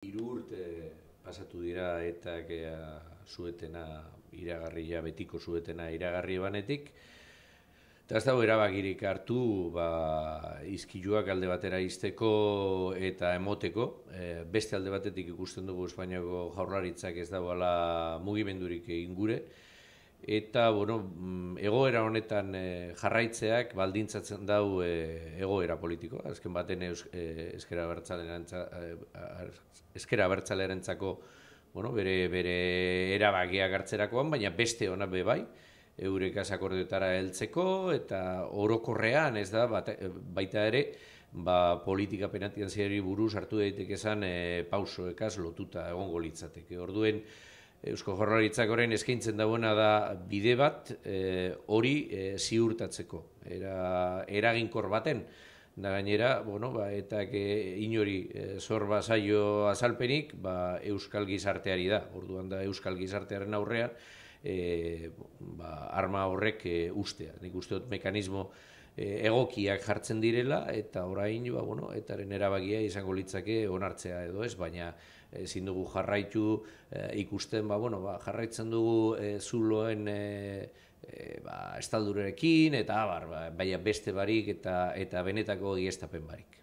Hiru urte pasatu dira eta zuetena iragarria, betiko zuetena iragarri banetik. Eta ez dago erabakirik hartu izkiluak alde batera izteko eta emoteko. Beste alde batetik ikusten dugu Espainiako jaurlaritzak ez dagoela mugimendurik egin gure. Eta, egoera honetan jarraitzeak baldintzatzen dau egoera politikoa. Azken baten ezkera abertzalearentzako bere erabakiak hartzerakoan, baina beste hona be bai, eurekaz akordioetara heltzeko, eta orokorrean ez da, baita ere, politika penitentziarioari buruz hartu daitekezan pausoekaz lotuta egongo litzateke. Orduen, Eusko Jaurlaritzak orain eskaintzen dagoena da bide bat hori ziurtatzeko. Eraginkor baten, da gainera, eta inori zor bazaio azalpenik, euskal gizarteari da. Orduan da euskal gizartearen aurrean arma horrek ustea. Nik uste dut mekanismo egokiak jartzen direla, eta orain etaren erabakia izango litzake onartzea edo ez, baina ezin dugu jarraitu ikusten, jarraitzen dugu zuloen estaldurekin, eta baina beste barik eta benetako egiaztapen barik.